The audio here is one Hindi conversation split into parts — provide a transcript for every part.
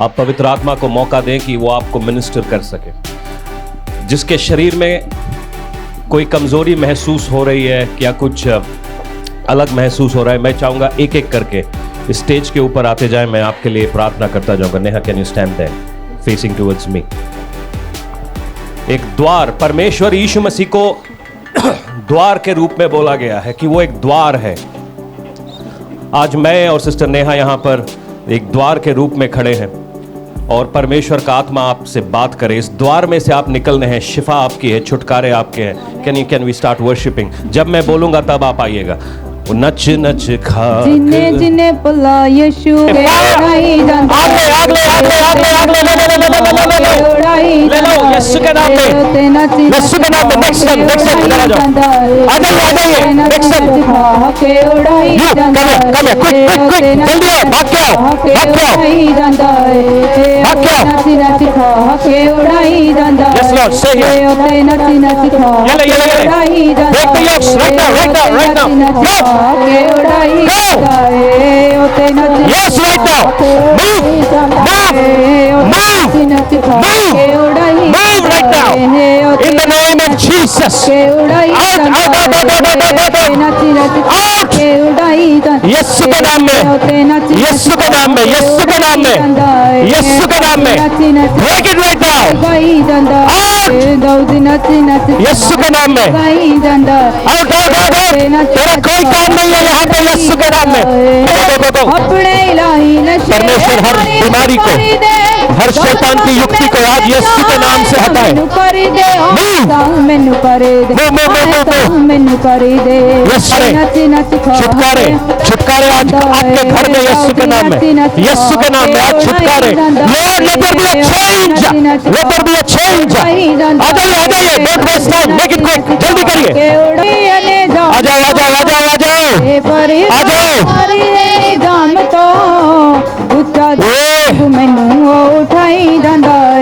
आप पवित्र आत्मा को मौका दें कि वो आपको मिनिस्टर कर सके। जिसके शरीर में कोई कमजोरी महसूस हो रही है या कुछ अलग महसूस हो रहा है, मैं चाहूंगा एक एक करके स्टेज के ऊपर आते जाएं। मैं आपके लिए प्रार्थना करता जाऊंगा। Neha, can you stand there facing towards me. एक द्वार, परमेश्वर यीशु मसीह को द्वार के रूप में बोला गया है कि वो एक द्वार है। आज मैं और सिस्टर नेहा यहां पर एक द्वार के रूप में खड़े हैं और परमेश्वर का आत्मा आपसे बात करे। इस द्वार में से आप निकलने हैं, शिफा आपकी है, छुटकारे आपके हैं। Can we start worshipping? जब मैं बोलूंगा तब आप आइएगा। नच नच खा जिन्हें जिन्हें बुला यीशु उड़ाई जाता है, आगले ले लो यीशु के नाम में, यीशु के नाम में। नेक्स्ट टाइम इधर आ जाओ, आ जाइए नेक्स्ट टाइम। कम है क्विक जल्दी आओ, भाग के आओ। Yes Lord, stay here. ये break the yokes right now. Go. Yes, right now. Move right now. In the name of Jesus. Out. यीशु के नाम में, यीशु के नाम में, यीशु के नाम में, यीशु के नाम में। Break it right now. Out. यीशु के नाम में। Out. तेरा कोई काम नहीं है यहाँ पे यीशु के नाम में। परमेश्वर हर बीमारी को, हर शैतान की युक्ति को आज यीशु के नाम से हटाए। छुटकारे आज आपके घर में यीशु के नाम में, यीशु के नाम में आज छुटकारे। Lord, let there be a change. Let there be a change. आ जाइए, don't waste time. Make it quick. जल्दी करिए। आ जाओ।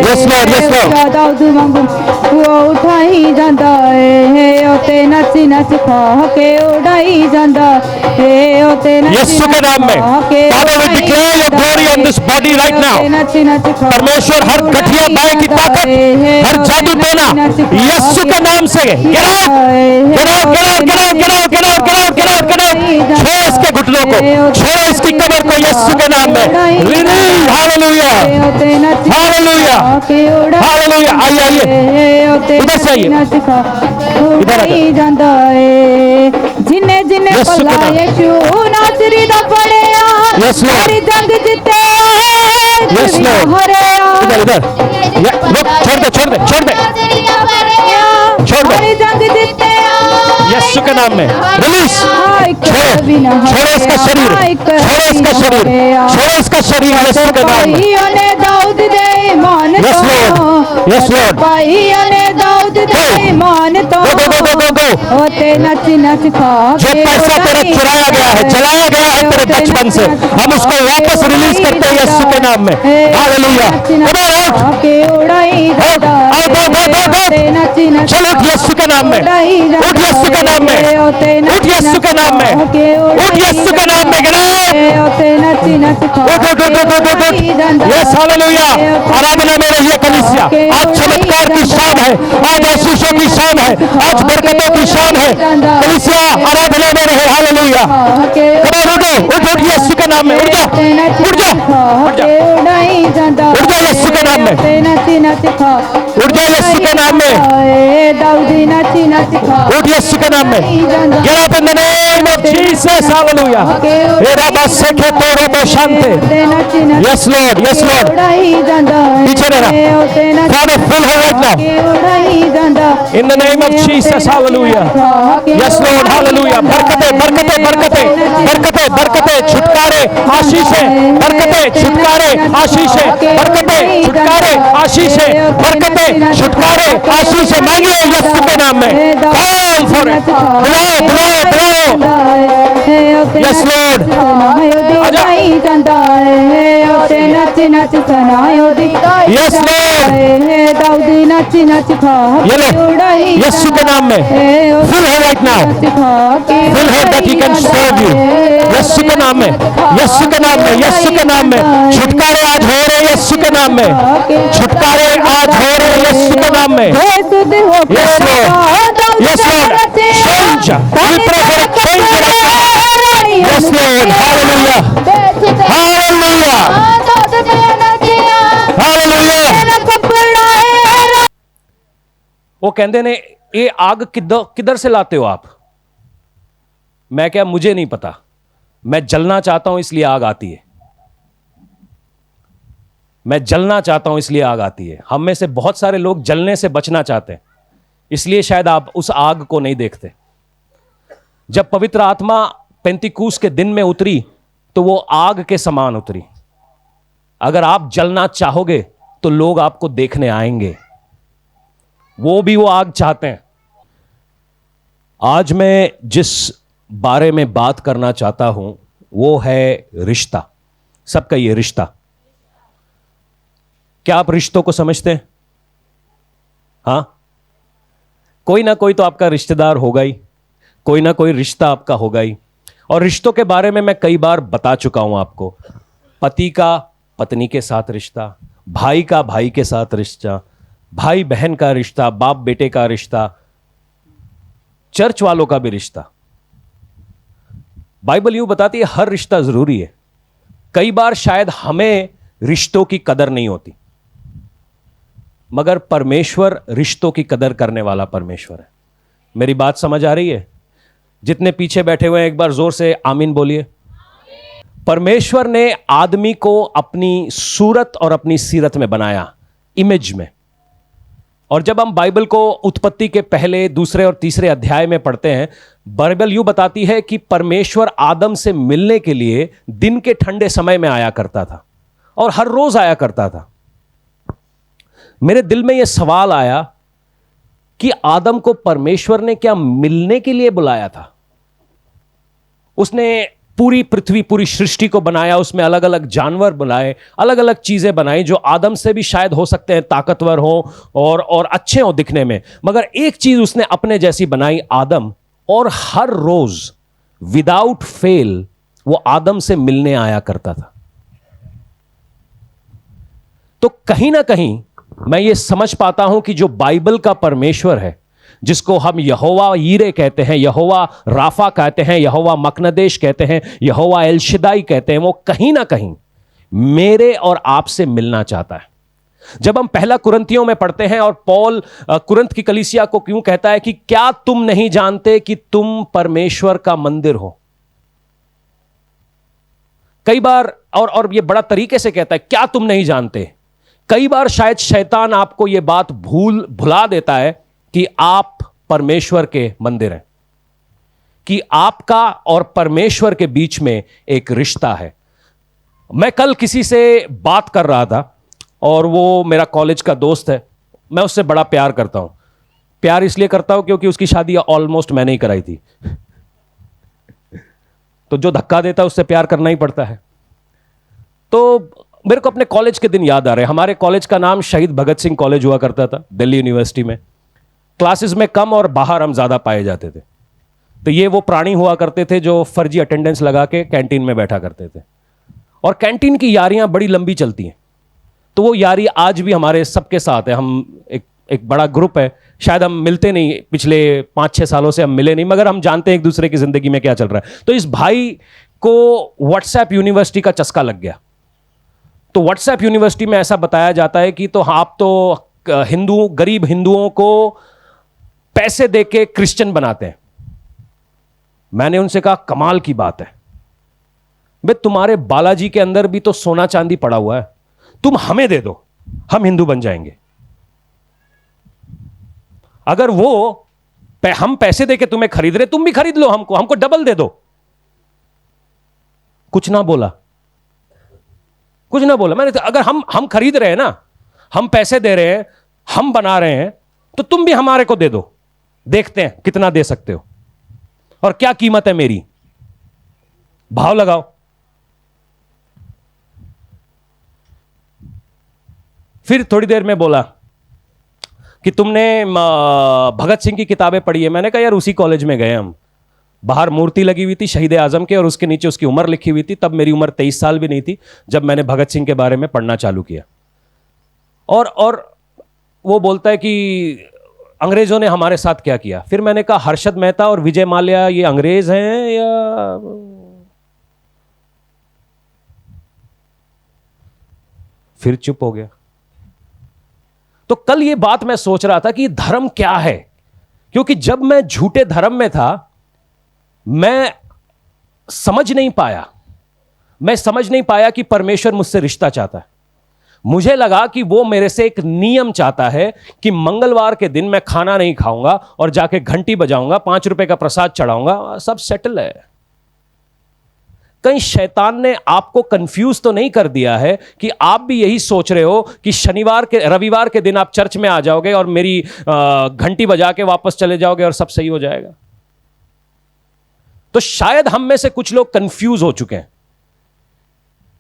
Yes Lord. यीशु के नाम में Father, we declare your glory on this body right now. परमेश्वर हर गठिया बाएं की ताकत, हर जादू टोना यीशु के नाम से get out. छोड़ो इसके घुटनों को, छोड़ो इसकी कमर को यीशु के नाम में। रिलीज। हालेलुया। आइए इधर से आइए, इधर जिन्हें बुला यीशु नासरी दा पड़िया, हरी जंग जीते इधर छोड़ दे हरी जंग जीते यीशु के नाम में। रिलीज। छोड़ो इसका शरीर यीशु के नाम में। Yes Lord. जो पैसा तेरा चुराया गया है, जलाया गया है तेरे बचपन से, हम उसको वापस रिलीज करते हैं यीशु के नाम में। हालेलुया। चलो उठ यीशु के नाम में, उठ यीशु के नाम में, उठ यीशु के नाम में, उठ यीशु के नाम में। Yes hallelujah. आराधना में रहिए कलीसिया। आज चमत्कार की शाम है, आज आशीषों की शाम है, आज बरकतों की शाम है। कलीसिया आराधना में रहे। हालेलुया। उठ यीशु के नाम में। उठ जा यीशु के नाम में, उठ जा यीशु के नाम में, उठ यीशु के नाम में। Get up in the name of Jesus. Hallelujah. Yes Lord. पीछे रहना। Father, fill her right now. In the name of Jesus. Hallelujah. Yes Lord. Hallelujah. बरकतें, छुटकारे, आशीषें, बरकतें, छुटकारे, आशीषें, बरकतें, छुटकारे, आशीषें, बरकतें, छुटकारे, आशीषें मांगिए यीशु के नाम में। Come for it. बुलाओ। Yes, Lord. नहीं जाता है उसे नच नच सुनायो दी Yes, Lord. दाऊदी नच नच खा ये लो, यीशु के नाम में fill her right now. Fill her that he can serve you. यीशु के नाम में, यीशु के नाम में, यीशु के नाम में छुटकारे आज हो रहे हैं, यीशु के नाम में छुटकारे आज हो रहे हैं, यीशु के नाम में. Yes, Lord. Yes, Lord. Change. We pray for a change right now. Yes, Lord. Hallelujah. Hallelujah. Hallelujah. वो कहते ने ये आग किधर से लाते हो आप? मैं क्या, मुझे नहीं पता, मैं जलना चाहता हूं इसलिए आग आती है. मैं जलना चाहता हूं इसलिए आग आती है. हम में से बहुत सारे लोग जलने से बचना चाहते हैं, इसलिए शायद आप उस आग को नहीं देखते. जब पवित्र आत्मा पेंतिकुस्त के दिन में उतरी तो वो आग के समान उतरी. अगर आप जलना चाहोगे तो लोग आपको देखने आएंगे. वो भी वो आग चाहते हैं. आज मैं जिस बारे में बात करना चाहता हूं वो है रिश्ता. सबका ये रिश्ता. क्या आप रिश्तों को समझते हैं? हां, कोई ना कोई तो आपका रिश्तेदार होगा ही, कोई ना कोई रिश्ता आपका होगा ही. और रिश्तों के बारे में मैं कई बार बता चुका हूं आपको. पति का पत्नी के साथ रिश्ता, भाई का भाई के साथ रिश्ता, भाई बहन का रिश्ता, बाप बेटे का रिश्ता, चर्च वालों का भी रिश्ता. बाइबल यूं बताती है हर रिश्ता जरूरी है. कई बार शायद हमें रिश्तों की कदर नहीं होती, मगर परमेश्वर रिश्तों की कदर करने वाला परमेश्वर है. मेरी बात समझ आ रही है? जितने पीछे बैठे हुए हैं एक बार जोर से आमीन बोलिए. परमेश्वर ने आदमी को अपनी सूरत और अपनी सीरत में बनाया, इमेज में. और जब हम बाइबल को उत्पत्ति के पहले, दूसरे और तीसरे अध्याय में पढ़ते हैं, बाइबल यूं बताती है कि परमेश्वर आदम से मिलने के लिए दिन के ठंडे समय में आया करता था और हर रोज आया करता था. मेरे दिल में यह सवाल आया कि आदम को परमेश्वर ने क्या मिलने के लिए बुलाया था? उसने पूरी पृथ्वी, पूरी सृष्टि को बनाया, उसमें अलग अलग जानवर बनाए, अलग अलग चीजें बनाई जो आदम से भी शायद हो सकते हैं ताकतवर हो और अच्छे हो दिखने में. मगर एक चीज उसने अपने जैसी बनाई, आदम. और हर रोज विदाउट फेल वो आदम से मिलने आया करता था. तो कहीं ना कहीं मैं ये समझ पाता हूं कि जो बाइबल का परमेश्वर है, जिसको हम यहोवा यीरे कहते हैं, यहोवा राफा कहते हैं, यहोवा मकनदेश कहते हैं, यहोवा एल शिदाई कहते हैं, वो कहीं ना कहीं मेरे और आपसे मिलना चाहता है. जब हम पहला कुरिन्थियों में पढ़ते हैं और पौल कुरिन्थ की कलीसिया को क्यों कहता है कि क्या तुम नहीं जानते कि तुम परमेश्वर का मंदिर हो? कई बार और ये बड़ा तरीके से कहता है, क्या तुम नहीं जानते? कई बार शायद शैतान आपको यह बात भुला देता है कि आप परमेश्वर के मंदिर हैं, कि आपका और परमेश्वर के बीच में एक रिश्ता है. मैं कल किसी से बात कर रहा था और वो मेरा कॉलेज का दोस्त है. मैं उससे बड़ा प्यार करता हूं. प्यार इसलिए करता हूं क्योंकि उसकी शादी ऑलमोस्ट मैंने ही कराई थी. तो जो धक्का देता है उससे प्यार करना ही पड़ता है. तो मेरे को अपने कॉलेज के दिन याद आ रहे हैं. हमारे कॉलेज का नाम शहीद भगत सिंह कॉलेज हुआ करता था, दिल्ली यूनिवर्सिटी में. क्लासेस में कम और बाहर हम ज्यादा पाए जाते थे. तो ये वो प्राणी हुआ करते थे जो फर्जी अटेंडेंस लगा के कैंटीन में बैठा करते थे. और कैंटीन की यारियां बड़ी लंबी चलती हैं. तो वो यारी आज भी हमारे सबके साथ है. हम एक बड़ा ग्रुप है. शायद हम मिलते नहीं, पिछले 5-6 सालों से हम मिले नहीं, मगर हम जानते हैं एक दूसरे की जिंदगी में क्या चल रहा है. तो इस भाई को व्हाट्सएप यूनिवर्सिटी का चस्का लग गया. तो व्हाट्सएप यूनिवर्सिटी में ऐसा बताया जाता है कि तो आप तो गरीब हिंदुओं को पैसे देके क्रिश्चियन बनाते हैं. मैंने उनसे कहा कमाल की बात है बे, तुम्हारे बालाजी के अंदर भी तो सोना चांदी पड़ा हुआ है, तुम हमें दे दो, हम हिंदू बन जाएंगे. अगर हम पैसे देके तुम्हें खरीद रहे, तुम भी खरीद लो, हमको डबल दे दो. कुछ ना बोला. मैंने अगर हम खरीद रहे हैं ना, हम पैसे दे रहे हैं, हम बना रहे हैं, तो तुम भी हमारे को दे दो, देखते हैं कितना दे सकते हो और क्या कीमत है मेरी. भाव लगाओ। फिर थोड़ी देर में बोला कि तुमने भगत सिंह की किताबें पढ़ी है। मैंने कहा यार उसी कॉलेज में गए हम, बाहर मूर्ति लगी हुई थी शहीद आजम के और उसके नीचे उसकी उम्र लिखी हुई थी। तब मेरी उम्र 23 साल भी नहीं थी जब मैंने भगत सिंह के बारे में पढ़ना चालू किया। और वो बोलता है कि अंग्रेजों ने हमारे साथ क्या किया। फिर मैंने कहा हर्षद मेहता और विजय माल्या ये अंग्रेज हैं या? फिर चुप हो गया। तो कल ये बात मैं सोच रहा था कि धर्म क्या है, क्योंकि जब मैं झूठे धर्म में था मैं समझ नहीं पाया कि परमेश्वर मुझसे रिश्ता चाहता है। मुझे लगा कि वो मेरे से एक नियम चाहता है कि मंगलवार के दिन मैं खाना नहीं खाऊंगा और जाके घंटी बजाऊंगा, 5 रुपए का प्रसाद चढ़ाऊंगा, सब सेटल है। कहीं शैतान ने आपको कंफ्यूज तो नहीं कर दिया है कि आप भी यही सोच रहे हो कि रविवार के दिन आप चर्च में आ जाओगे और मेरी घंटी बजा के वापस चले जाओगे और सब सही हो जाएगा? तो शायद हम में से कुछ लोग कंफ्यूज हो चुके हैं,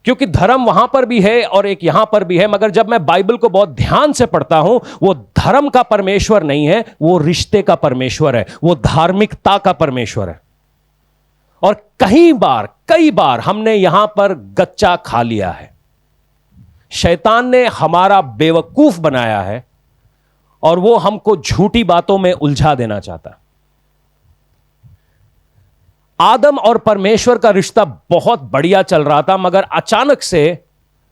क्योंकि धर्म वहां पर भी है और एक यहां पर भी है। मगर जब मैं बाइबल को बहुत ध्यान से पढ़ता हूं, वो धर्म का परमेश्वर नहीं है, वो रिश्ते का परमेश्वर है, वो धार्मिकता का परमेश्वर है। और कई बार हमने यहां पर गच्चा खा लिया है। शैतान ने हमारा बेवकूफ बनाया है और वो हमको झूठी बातों में उलझा देना चाहता है। आदम और परमेश्वर का रिश्ता बहुत बढ़िया चल रहा था, मगर अचानक से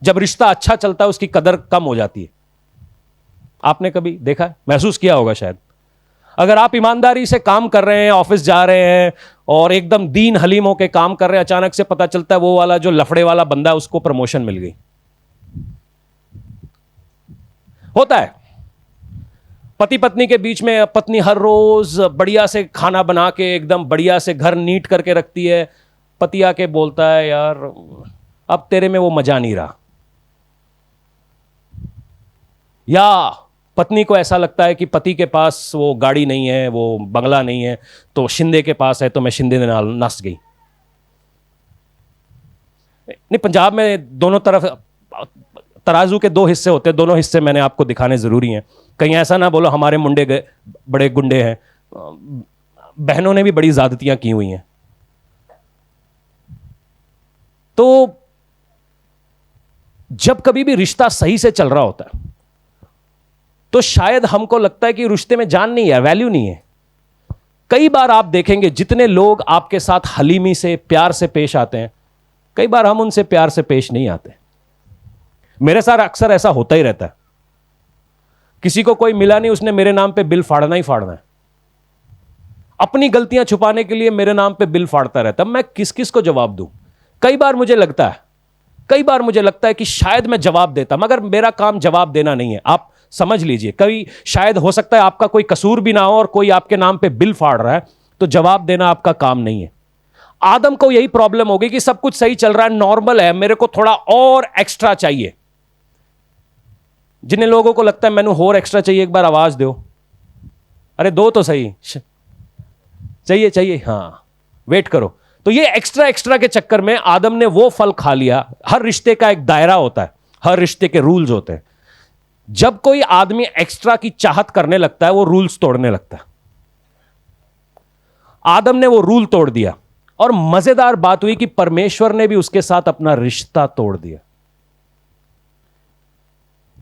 जब रिश्ता अच्छा चलता है उसकी कदर कम हो जाती है। आपने कभी देखा है, महसूस किया होगा शायद। अगर आप ईमानदारी से काम कर रहे हैं, ऑफिस जा रहे हैं और एकदम दीन हलीम होकर काम कर रहे हैं, अचानक से पता चलता है वो वाला जो लफड़े वाला बंदा है उसको प्रमोशन मिल गई। होता है पति पत्नी के बीच में। पत्नी हर रोज बढ़िया से खाना बना के एकदम बढ़िया से घर नीट करके रखती है, पति आके बोलता है यार अब तेरे में वो मजा नहीं रहा। या पत्नी को ऐसा लगता है कि पति के पास वो गाड़ी नहीं है, वो बंगला नहीं है, तो शिंदे के पास है, तो मैं शिंदे नाल नस गई। नहीं, पंजाब में दोनों तरफ तराजू के 2 हिस्से होते हैं, दोनों हिस्से मैंने आपको दिखाने जरूरी हैं। कहीं ऐसा ना बोलो हमारे मुंडे बड़े गुंडे हैं, बहनों ने भी बड़ी ज्यादतियां की हुई हैं। तो जब कभी भी रिश्ता सही से चल रहा होता है तो शायद हमको लगता है कि रिश्ते में जान नहीं है, वैल्यू नहीं है। कई बार आप देखेंगे जितने लोग आपके साथ हलीमी से प्यार से पेश आते हैं, कई बार हम उनसे प्यार से पेश नहीं आते। मेरे साथ अक्सर ऐसा होता ही रहता है। किसी को कोई मिला नहीं, उसने मेरे नाम पे बिल फाड़ना ही फाड़ना है। अपनी गलतियां छुपाने के लिए मेरे नाम पे बिल फाड़ता रहता है। मैं किस किस को जवाब दूं? कई बार मुझे लगता है कि शायद मैं जवाब देता, मगर मेरा काम जवाब देना नहीं है। आप समझ लीजिए, कभी शायद हो सकता है आपका कोई कसूर भी ना हो और कोई आपके नाम पे बिल फाड़ रहा है, तो जवाब देना आपका काम नहीं है। आदम को यही प्रॉब्लम हो गई कि सब कुछ सही चल रहा है, नॉर्मल है, मेरे को थोड़ा और एक्स्ट्रा चाहिए। जिन लोगों को लगता है मैंने और एक्स्ट्रा चाहिए, एक बार आवाज दो, अरे दो तो सही। चाहिए, हाँ, वेट करो। तो ये एक्स्ट्रा के चक्कर में आदम ने वो फल खा लिया। हर रिश्ते का एक दायरा होता है, हर रिश्ते के रूल्स होते हैं। जब कोई आदमी एक्स्ट्रा की चाहत करने लगता है, वो रूल्स तोड़ने लगता है। आदम ने वो रूल तोड़ दिया और मजेदार बात हुई कि परमेश्वर ने भी उसके साथ अपना रिश्ता तोड़ दिया।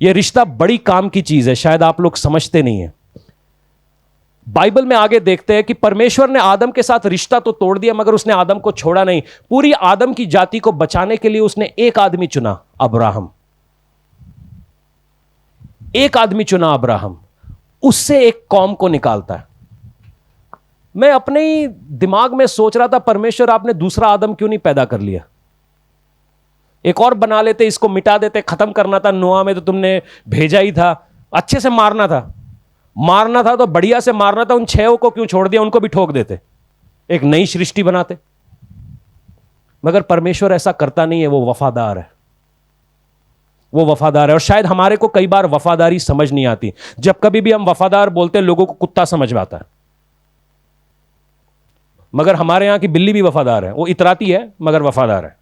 यह रिश्ता बड़ी काम की चीज है, शायद आप लोग समझते नहीं है। बाइबल में आगे देखते हैं कि परमेश्वर ने आदम के साथ रिश्ता तो तोड़ दिया, मगर उसने आदम को छोड़ा नहीं। पूरी आदम की जाति को बचाने के लिए उसने एक आदमी चुना, अब्राहम। एक आदमी चुना, अब्राहम। उससे एक कौम को निकालता है। मैं अपने ही दिमाग में सोच रहा था, परमेश्वर आपने दूसरा आदम क्यों नहीं पैदा कर लिया? एक और बना लेते, इसको मिटा देते, खत्म करना था। नोआ में तो तुमने भेजा ही था, अच्छे से मारना था तो बढ़िया से मारना था। उन 6 को क्यों छोड़ दिया? उनको भी ठोक देते, एक नई सृष्टि बनाते। मगर परमेश्वर ऐसा करता नहीं है, वो वफादार है। और शायद हमारे को कई बार वफादारी समझ नहीं आती। जब कभी भी हम वफादार बोलते हैं, लोगों को कुत्ता समझ में आता है। मगर हमारे यहां की बिल्ली भी वफादार है, वो इतराती है मगर वफादार है।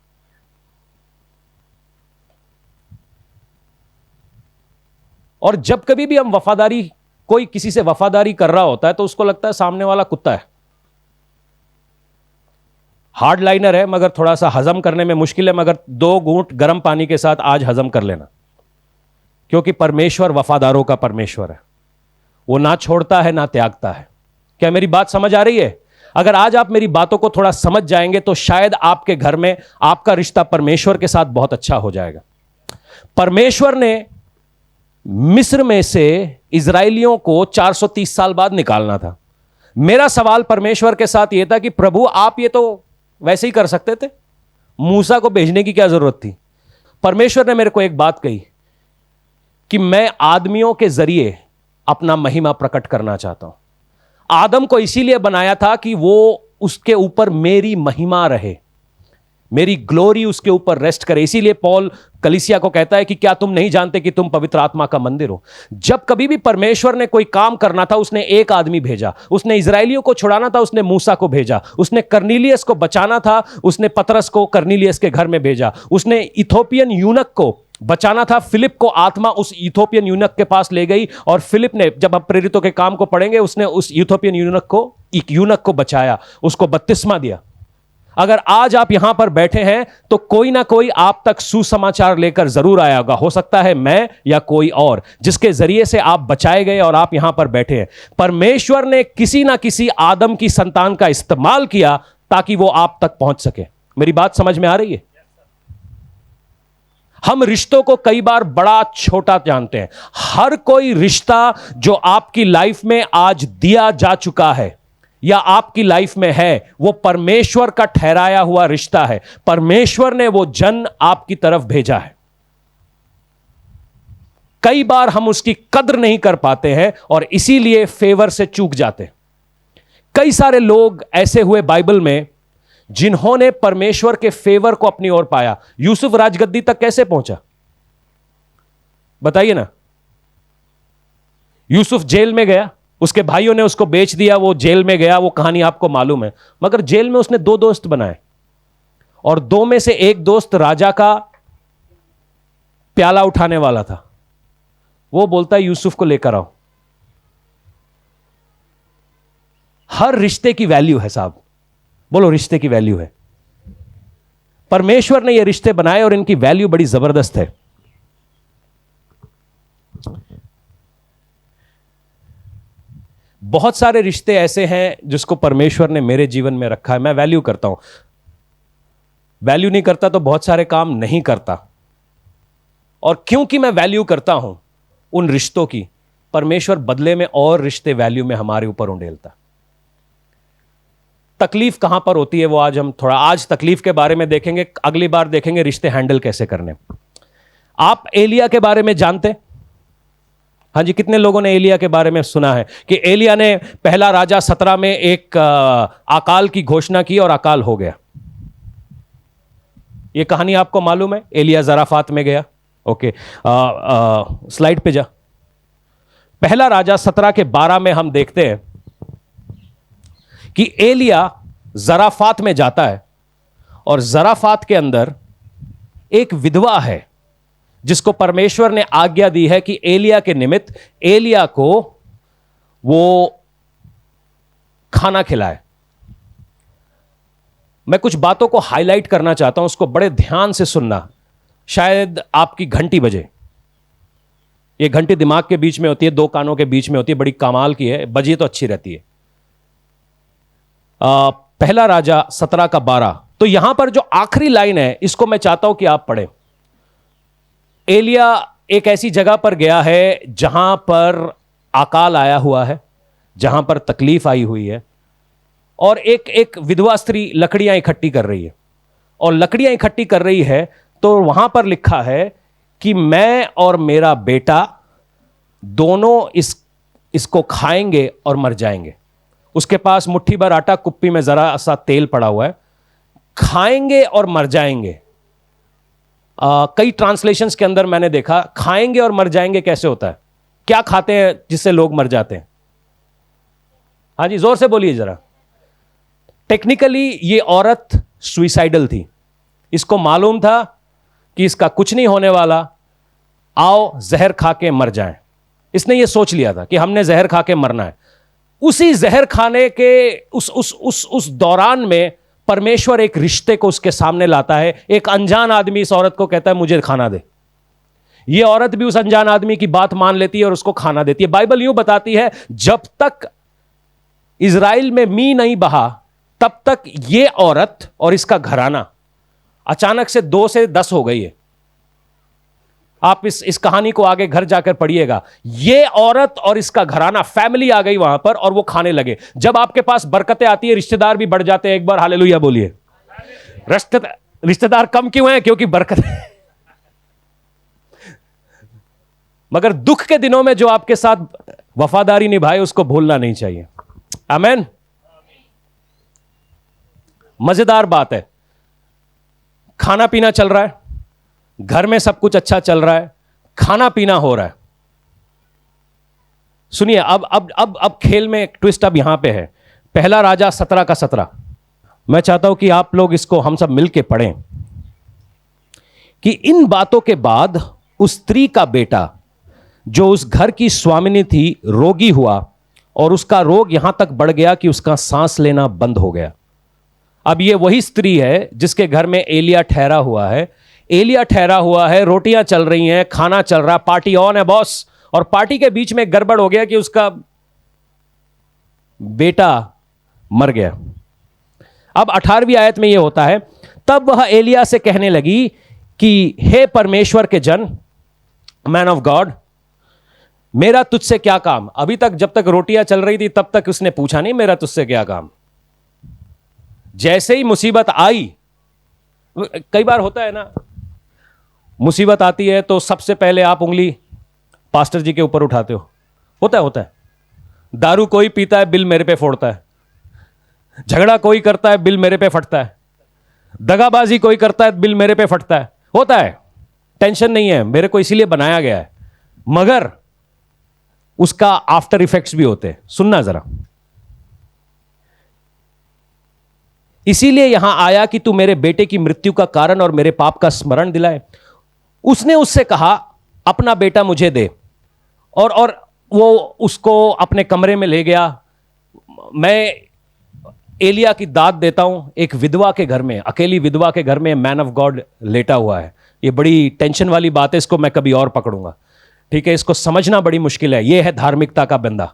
और जब कभी भी हम वफादारी, कोई किसी से वफादारी कर रहा होता है तो उसको लगता है सामने वाला कुत्ता है, हार्ड लाइनर है, मगर थोड़ा सा हजम करने में मुश्किल है, मगर 2 घूंट गर्म पानी के साथ आज हजम कर लेना, क्योंकि परमेश्वर वफादारों का परमेश्वर है। वो ना छोड़ता है ना त्यागता है। क्या मेरी बात समझ आ रही है? अगर आज आप मेरी बातों को थोड़ा समझ जाएंगे तो शायद आपके घर में आपका रिश्ता परमेश्वर के साथ बहुत अच्छा हो जाएगा। परमेश्वर ने मिस्र में से इजराइलियों को 430 साल बाद निकालना था। मेरा सवाल परमेश्वर के साथ यह था कि प्रभु, आप ये तो वैसे ही कर सकते थे, मूसा को भेजने की क्या जरूरत थी? परमेश्वर ने मेरे को एक बात कही कि मैं आदमियों के जरिए अपना महिमा प्रकट करना चाहता हूं। आदम को इसीलिए बनाया था कि वो उसके ऊपर मेरी महिमा रहे, मेरी ग्लोरी उसके ऊपर रेस्ट करे। इसीलिए पौल कलीसिया को कहता है कि क्या तुम नहीं जानते कि तुम पवित्र आत्मा का मंदिर हो? जब कभी भी परमेश्वर ने कोई काम करना था, उसने एक आदमी भेजा। उसने इजराइलियों को छुड़ाना था, उसने मूसा को भेजा। उसने कर्नीलियस को बचाना था, उसने पतरस को कर्नीलियस के घर में भेजा। उसने इथोपियन यूनक को बचाना था, फिलिप को आत्मा उस इथोपियन यूनक के पास ले गई, और फिलिप ने, जब आप प्रेरितों के काम को पढ़ेंगे, उसने उस इथोपियन यूनक को बचाया, उसको बपतिस्मा दिया। अगर आज आप यहां पर बैठे हैं तो कोई ना कोई आप तक सुसमाचार लेकर जरूर आया होगा। हो सकता है मैं या कोई और, जिसके जरिए से आप बचाए गए और आप यहां पर बैठे हैं। परमेश्वर ने किसी ना किसी आदम की संतान का इस्तेमाल किया ताकि वो आप तक पहुंच सके। मेरी बात समझ में आ रही है? हम रिश्तों को कई बार बड़ा छोटा जानते हैं। हर कोई रिश्ता जो आपकी लाइफ में आज दिया जा चुका है या आपकी लाइफ में है, वो परमेश्वर का ठहराया हुआ रिश्ता है। परमेश्वर ने वो जन आपकी तरफ भेजा है। कई बार हम उसकी कद्र नहीं कर पाते हैं और इसीलिए फेवर से चूक जाते हैं। कई सारे लोग ऐसे हुए बाइबल में जिन्होंने परमेश्वर के फेवर को अपनी ओर पाया। यूसुफ राजगद्दी तक कैसे पहुंचा, बताइए ना। यूसुफ जेल में गया, उसके भाइयों ने उसको बेच दिया, वो जेल में गया, वो कहानी आपको मालूम है। मगर जेल में उसने 2 दोस्त बनाए, और 2 में से एक दोस्त राजा का प्याला उठाने वाला था। वो बोलता है यूसुफ को लेकर आओ। हर रिश्ते की वैल्यू है साहब, बोलो रिश्ते की वैल्यू है। परमेश्वर ने ये रिश्ते बनाए और इनकी वैल्यू बड़ी जबरदस्त है। बहुत सारे रिश्ते ऐसे हैं जिसको परमेश्वर ने मेरे जीवन में रखा है, मैं वैल्यू करता हूं। वैल्यू नहीं करता तो बहुत सारे काम नहीं करता। और क्योंकि मैं वैल्यू करता हूं उन रिश्तों की, परमेश्वर बदले में और रिश्ते वैल्यू में हमारे ऊपर उंडेलता। तकलीफ कहां पर होती है वो आज हम थोड़ा, आज तकलीफ के बारे में देखेंगे, अगली बार देखेंगे रिश्ते हैंडल कैसे करने। आप एलिया के बारे में जानते? हाँ जी, कितने लोगों ने एलिया के बारे में सुना है कि एलिया ने पहला राजा 17 में एक अकाल की घोषणा की और अकाल हो गया। ये कहानी आपको मालूम है। एलिया जराफात में गया। ओके, स्लाइड पे जा। पहला राजा 17 के 12 में हम देखते हैं कि एलिया जराफात में जाता है, और जराफात के अंदर एक विधवा है जिसको परमेश्वर ने आज्ञा दी है कि एलिया के निमित्त एलिया को वो खाना खिलाए। मैं कुछ बातों को हाईलाइट करना चाहता हूं, उसको बड़े ध्यान से सुनना। शायद आपकी घंटी बजे। ये घंटी दिमाग के बीच में होती है, 2 कानों के बीच में होती है, बड़ी कमाल की है, बजी तो अच्छी रहती है। पहला राजा 17 का 12। तो यहां पर जो आखिरी लाइन है इसको मैं चाहता हूं कि आप पढ़ें। एलिया एक ऐसी जगह पर गया है जहां पर अकाल आया हुआ है, जहां पर तकलीफ आई हुई है, और एक विधवा स्त्री लकड़ियां इकट्ठी कर रही है। और लकड़ियां इकट्ठी कर रही है तो वहां पर लिखा है कि मैं और मेरा बेटा दोनों इसको खाएंगे और मर जाएंगे। उसके पास मुट्ठी भर आटा, कुप्पी में जरा सा तेल पड़ा हुआ है। खाएंगे और मर जाएंगे। कई ट्रांसलेशंस के अंदर मैंने देखा खाएंगे और मर जाएंगे कैसे होता है। क्या खाते हैं जिससे लोग मर जाते हैं? हाँ जी, जोर से बोलिए जरा। टेक्निकली ये औरत सुइसाइडल थी, इसको मालूम था कि इसका कुछ नहीं होने वाला, आओ जहर खा के मर जाएं। इसने ये सोच लिया था कि हमने जहर खा के मरना है। उसी जहर खाने के उस दौरान में परमेश्वर एक रिश्ते को उसके सामने लाता है। एक अनजान आदमी इस औरत को कहता है मुझे खाना दे। ये औरत भी उस अनजान आदमी की बात मान लेती है और उसको खाना देती है। बाइबल यूं बताती है, जब तक इजराइल में मी नहीं बहा तब तक ये औरत और इसका घराना अचानक से 2 से 10 हो गई है। आप इस कहानी को आगे घर जाकर पढ़िएगा। ये औरत और इसका घराना, फैमिली आ गई वहां पर और वो खाने लगे। जब आपके पास बरकतें आती है, रिश्तेदार भी बढ़ जाते हैं। एक बार हालेलुया बोलिए। रिश्तेदार कम क्यों हैं? क्योंकि बरकत। मगर दुख के दिनों में जो आपके साथ वफादारी निभाए उसको भूलना नहीं चाहिए। आमीन। मजेदार बात है, खाना पीना चल रहा है, घर में सब कुछ अच्छा चल रहा है, खाना पीना हो रहा है। सुनिए, अब खेल में एक ट्विस्ट अब यहां पे है। पहला राजा 17 का 17। मैं चाहता हूं कि आप लोग इसको हम सब मिलके पढ़ें कि इन बातों के बाद उस स्त्री का बेटा जो उस घर की स्वामिनी थी रोगी हुआ और उसका रोग यहां तक बढ़ गया कि उसका सांस लेना बंद हो गया। अब ये वही स्त्री है जिसके घर में एलिया ठहरा हुआ है। एलिया ठहरा हुआ है, रोटियां चल रही हैं, खाना चल रहा, पार्टी ऑन है बॉस। और पार्टी के बीच में गड़बड़ हो गया कि उसका बेटा मर गया। अब 18वीं आयत में यह होता है, तब वह एलिया से कहने लगी कि हे परमेश्वर के जन, मैन ऑफ गॉड, मेरा तुझसे क्या काम। अभी तक जब तक रोटियां चल रही थी तब तक उसने पूछा नहीं मेरा तुझसे क्या काम। जैसे ही मुसीबत आई, कई बार होता है ना, मुसीबत आती है तो सबसे पहले आप उंगली पास्टर जी के ऊपर उठाते हो। होता है। दारू कोई पीता है, बिल मेरे पे फोड़ता है। झगड़ा कोई करता है, बिल मेरे पे फटता है। दगाबाजी कोई करता है, बिल मेरे पे फटता है। होता है, टेंशन नहीं है, मेरे को इसीलिए बनाया गया है। मगर उसका आफ्टर इफेक्ट्स भी होते हैं। सुनना जरा, इसीलिए यहां आया कि तू मेरे बेटे की मृत्यु का कारण और मेरे पाप का स्मरण दिलाए। उसने उससे कहा अपना बेटा मुझे दे, और वो उसको अपने कमरे में ले गया। मैं एलिया की दाद देता हूं, एक विधवा के घर में, अकेली विधवा के घर में मैन ऑफ गॉड लेटा हुआ है। ये बड़ी टेंशन वाली बात है, इसको मैं कभी और पकड़ूंगा, ठीक है? इसको समझना बड़ी मुश्किल है। यह है धार्मिकता का बंदा।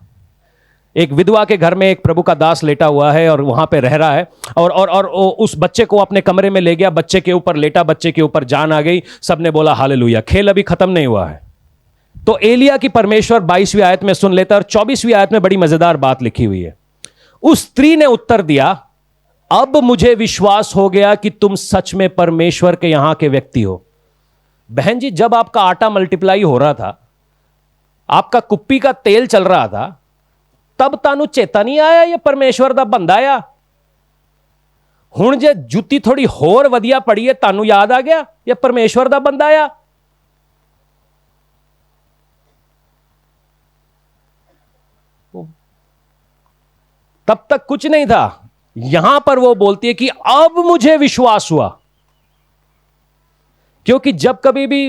एक विधवा के घर में एक प्रभु का दास लेटा हुआ है और वहां पे रह रहा है, और उस बच्चे को अपने कमरे में ले गया। बच्चे के ऊपर लेटा, बच्चे के ऊपर जान आ गई। सबने बोला हालेलुया। खेल अभी खत्म नहीं हुआ है। तो एलिया की परमेश्वर 22वीं आयत में सुन लेता है, और 24वीं आयत में बड़ी मजेदार बात लिखी हुई है। उस स्त्री ने उत्तर दिया, अब मुझे विश्वास हो गया कि तुम सच में परमेश्वर के यहां के व्यक्ति हो। बहन जी, जब आपका आटा मल्टीप्लाई हो रहा था, आपका कुप्पी का तेल चल रहा था, तब तानू चेता नहीं आया ये परमेश्वर दा बंदा आया। हुण जे जुत्ती थोड़ी होर वधिया पड़ी है, तानू याद आ गया ये परमेश्वर दा बंदा आया। तब तक कुछ नहीं था। यहां पर वो बोलती है कि अब मुझे विश्वास हुआ। क्योंकि जब कभी भी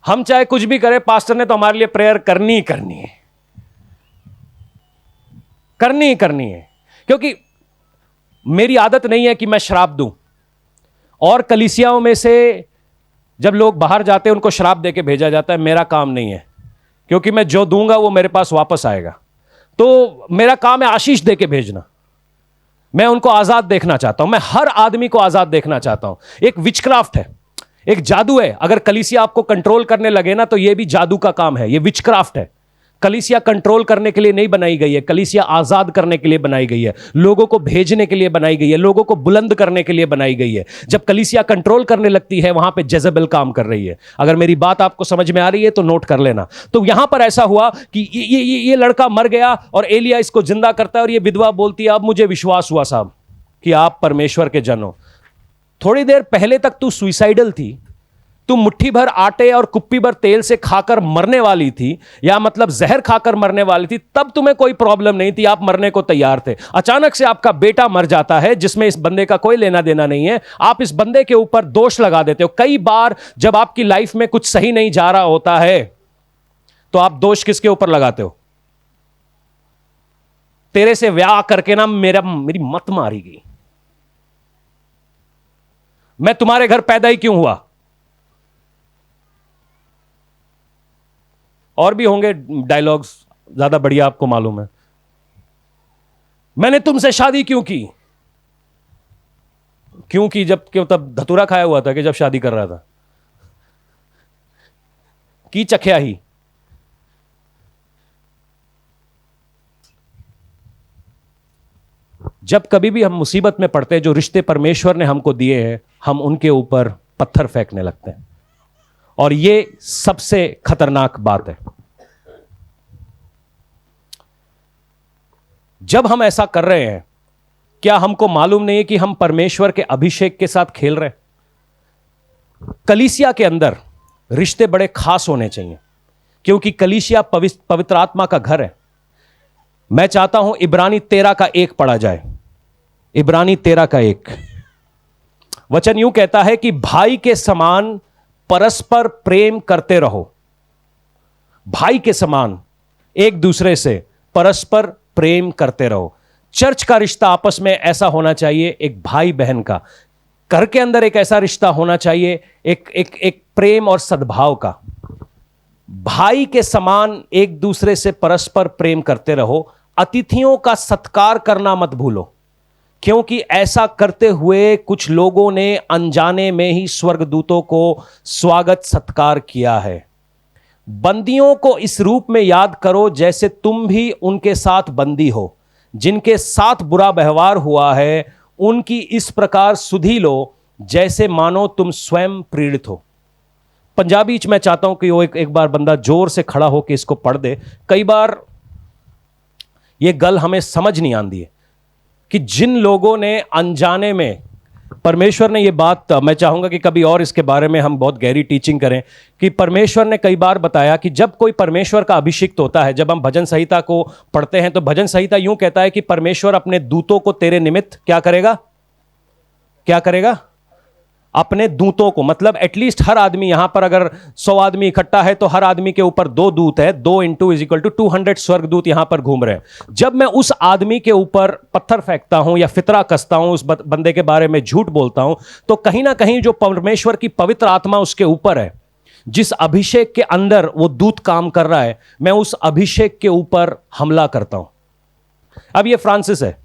हम चाहे कुछ भी करें, पास्टर ने तो हमारे लिए प्रेयर करनी ही करनी है, करनी ही करनी है। क्योंकि मेरी आदत नहीं है कि मैं श्राप दूं, और कलीसियाओं में से जब लोग बाहर जाते हैं उनको श्राप देके भेजा जाता है। मेरा काम नहीं है, क्योंकि मैं जो दूंगा वो मेरे पास वापस आएगा। तो मेरा काम है आशीष देके भेजना। मैं उनको आजाद देखना चाहता हूं। मैं हर आदमी को आजाद देखना चाहता हूं। एक विचक्राफ्ट है, एक जादू है। अगर कलीसिया आपको कंट्रोल करने लगे ना, तो यह भी जादू का काम है। यह विचक्राफ्ट है। कलीसिया कंट्रोल करने के लिए नहीं बनाई गई है, कलीसिया आजाद करने के लिए बनाई गई है, लोगों को भेजने के लिए बनाई गई है, लोगों को बुलंद करने के लिए बनाई गई है। जब कलीसिया कंट्रोल करने लगती है, वहां पे जेजेबेल काम कर रही है। अगर मेरी बात आपको समझ में आ रही है तो नोट कर लेना। तो यहां पर ऐसा हुआ कि ये लड़का मर गया और एलिया इसको जिंदा करता है, और ये विधवा बोलती है अब मुझे विश्वास हुआ साहब कि आप परमेश्वर के जन हो। थोड़ी देर पहले तक तू सुइसाइडल थी, तुम मुट्ठी भर आटे और कुप्पी भर तेल से खाकर मरने वाली थी, या मतलब जहर खाकर मरने वाली थी, तब तुम्हें कोई प्रॉब्लम नहीं थी, आप मरने को तैयार थे। अचानक से आपका बेटा मर जाता है जिसमें इस बंदे का कोई लेना देना नहीं है, आप इस बंदे के ऊपर दोष लगा देते हो। कई बार जब आपकी लाइफ में कुछ सही नहीं जा रहा होता है तो आप दोष किसके ऊपर लगाते हो? तेरे से ब्याह करके ना मेरी मत मारी गई, मैं तुम्हारे घर पैदा ही क्यों हुआ। और भी होंगे डायलॉग्स, ज्यादा बढ़िया आपको मालूम है। मैंने तुमसे शादी क्यों की? क्यों की? जब क्यों तब धतूरा खाया हुआ था कि जब शादी कर रहा था? की चख्या ही। जब कभी भी हम मुसीबत में पड़ते हैं, जो रिश्ते परमेश्वर ने हमको दिए हैं, हम उनके ऊपर पत्थर फेंकने लगते हैं, और यह सबसे खतरनाक बात है। जब हम ऐसा कर रहे हैं, क्या हमको मालूम नहीं है कि हम परमेश्वर के अभिषेक के साथ खेल रहे हैं? कलीसिया के अंदर रिश्ते बड़े खास होने चाहिए, क्योंकि कलीसिया पवित्र आत्मा का घर है। मैं चाहता हूं इब्रानी 13 का 1 पढ़ा जाए। इब्रानी 13 का 1 वचन यूं कहता है कि भाई के समान परस्पर प्रेम करते रहो। भाई के समान एक दूसरे से परस्पर प्रेम करते रहो। चर्च का रिश्ता आपस में ऐसा होना चाहिए, एक भाई बहन का। घर के अंदर एक ऐसा रिश्ता होना चाहिए, एक प्रेम और सद्भाव का। भाई के समान एक दूसरे से परस्पर प्रेम करते रहो। अतिथियों का सत्कार करना मत भूलो, क्योंकि ऐसा करते हुए कुछ लोगों ने अनजाने में ही स्वर्गदूतों को स्वागत सत्कार किया है। बंदियों को इस रूप में याद करो जैसे तुम भी उनके साथ बंदी हो। जिनके साथ बुरा व्यवहार हुआ है उनकी इस प्रकार सुधि लो जैसे मानो तुम स्वयं पीड़ित हो। पंजाबी मैं चाहता हूं कि वो एक बार बंदा जोर से खड़ा होकर इसको पढ़ दे। कई बार ये गल हमें समझ नहीं आती है कि जिन लोगों ने अनजाने में, परमेश्वर ने ये बात, मैं चाहूंगा कि कभी और इसके बारे में हम बहुत गहरी टीचिंग करें, कि परमेश्वर ने कई बार बताया कि जब कोई परमेश्वर का अभिषिक्त होता है, जब हम भजन संहिता को पढ़ते हैं तो भजन संहिता यूं कहता है कि परमेश्वर अपने दूतों को तेरे निमित्त क्या करेगा? क्या करेगा? अपने दूतों को, मतलब एटलीस्ट हर आदमी, यहां पर अगर 100 आदमी इकट्ठा है तो हर आदमी के ऊपर 2 दूत है। 2 × = 200 स्वर्गदूत यहां पर घूम रहे हैं। जब मैं उस आदमी के ऊपर पत्थर फेंकता हूं या फितरा कसता हूं, उस बंदे के बारे में झूठ बोलता हूं, तो कहीं ना कहीं जो परमेश्वर की पवित्र आत्मा उसके ऊपर है, जिस अभिषेक के अंदर वो दूत काम कर रहा है, मैं उस अभिषेक के ऊपर हमला करता हूं। अब ये फ्रांसिस है,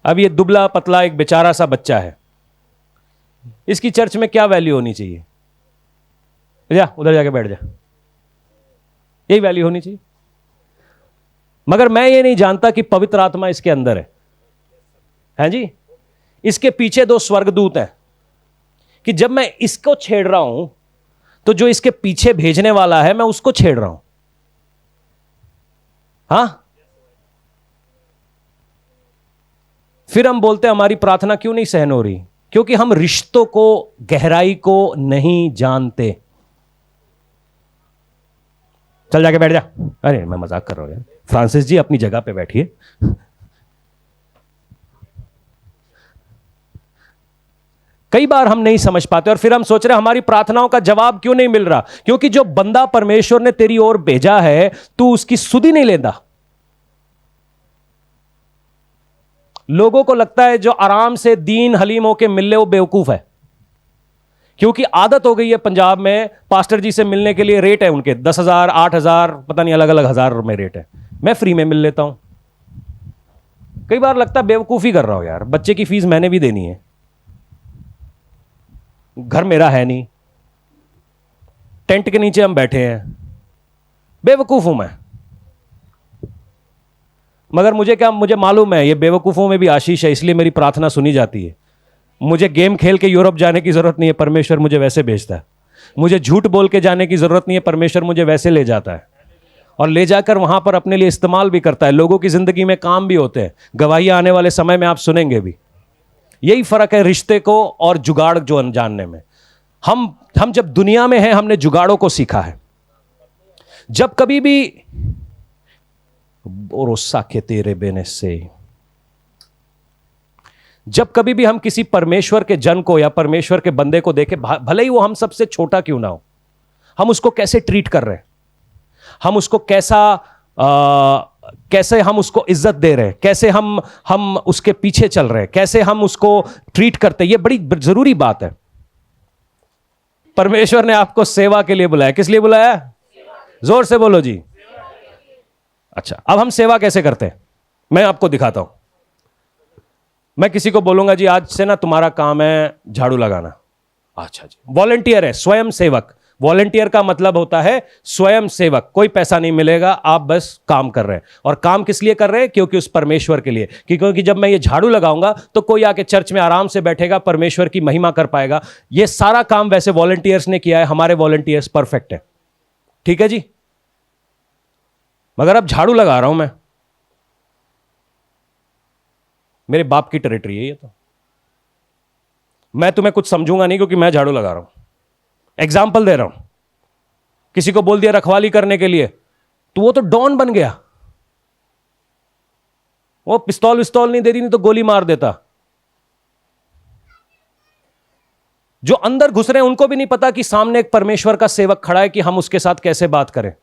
अब ये दुबला पतला एक बेचारा सा बच्चा है, इसकी चर्च में क्या वैल्यू होनी चाहिए? जा उधर जाके बैठ जा, यही वैल्यू होनी चाहिए। मगर मैं ये नहीं जानता कि पवित्र आत्मा इसके अंदर है जी। इसके पीछे 2 स्वर्गदूत हैं कि जब मैं इसको छेड़ रहा हूं तो जो इसके पीछे भेजने वाला है मैं उसको छेड़ रहा हूं। हां, फिर हम बोलते हैं हमारी प्रार्थना क्यों नहीं सहन हो रही? क्योंकि हम रिश्तों को, गहराई को नहीं जानते। चल जाके बैठ जा। अरे मैं मजाक कर रहा हूं यार। फ्रांसिस जी अपनी जगह पे बैठिए। कई बार हम नहीं समझ पाते और फिर हम सोच रहे हैं हमारी प्रार्थनाओं का जवाब क्यों नहीं मिल रहा? क्योंकि जो बंदा परमेश्वर ने तेरी ओर भेजा है, तू उसकी सुधि नहीं लेता। लोगों को लगता है जो आराम से दीन हलीम होके मिल ले वो बेवकूफ है, क्योंकि आदत हो गई है पंजाब में पास्टर जी से मिलने के लिए रेट है उनके 10,000, 8,000, पता नहीं अलग अलग हजार में रेट है। मैं फ्री में मिल लेता हूं। कई बार लगता है बेवकूफी कर रहा हूं यार, बच्चे की फीस मैंने भी देनी है, घर मेरा है नहीं, टेंट के नीचे हम बैठे हैं, बेवकूफ हूं मैं। मगर मुझे मालूम है ये बेवकूफ़ों में भी आशीष है, इसलिए मेरी प्रार्थना सुनी जाती है। मुझे गेम खेल के यूरोप जाने की ज़रूरत नहीं है, परमेश्वर मुझे वैसे भेजता है। मुझे झूठ बोल के जाने की ज़रूरत नहीं है, परमेश्वर मुझे वैसे ले जाता है और ले जाकर वहाँ पर अपने लिए इस्तेमाल भी करता है। लोगों की ज़िंदगी में काम भी होते हैं, गवाहियाँ आने वाले समय में आप सुनेंगे भी। यही फ़र्क है रिश्ते को और जुगाड़ जो जानने में। हम जब दुनिया में हैं, हमने जुगाड़ों को सीखा है। जब कभी भी भरोसा के तेरे बेने से, जब कभी भी हम किसी परमेश्वर के जन को या परमेश्वर के बंदे को देखें, भले ही वो हम सबसे छोटा क्यों ना हो, हम उसको कैसे ट्रीट कर रहे हैं, हम उसको कैसे हम उसको इज्जत दे रहे हैं, कैसे हम उसके पीछे चल रहे हैं, कैसे हम उसको ट्रीट करते हैं, ये बड़ी जरूरी बात है। परमेश्वर ने आपको सेवा के लिए बुलाया। किस लिए बुलाया? जोर से बोलो जी। अच्छा, अब हम सेवा कैसे करते हैं, मैं आपको दिखाता हूं। मैं किसी को बोलूंगा जी आज से ना तुम्हारा काम है झाड़ू लगाना। अच्छा जी, वॉलंटियर है, स्वयं सेवक। वॉलंटियर का मतलब होता है स्वयं सेवक, कोई पैसा नहीं मिलेगा, आप बस काम कर रहे हैं। और काम किस लिए कर रहे हैं? क्योंकि उस परमेश्वर के लिए। क्योंकि जब मैं ये झाड़ू लगाऊंगा तो कोई आके चर्च में आराम से बैठेगा, परमेश्वर की महिमा कर पाएगा। ये सारा काम वैसे वॉलंटियर्स ने किया है, हमारे वॉलंटियर्स परफेक्ट है, ठीक है जी। मगर अब झाड़ू लगा रहा हूं मैं, मेरे बाप की टेरिटरी है ये, तो मैं तुम्हें कुछ समझूंगा नहीं क्योंकि मैं झाड़ू लगा रहा हूं। एग्जाम्पल दे रहा हूं। किसी को बोल दिया रखवाली करने के लिए, तो वो तो डॉन बन गया, वो पिस्तौल विस्तौल नहीं देती, नहीं तो गोली मार देता। जो अंदर घुस रहे हैं उनको भी नहीं पता कि सामने एक परमेश्वर का सेवक खड़ा है, कि हम उसके साथ कैसे बात करें।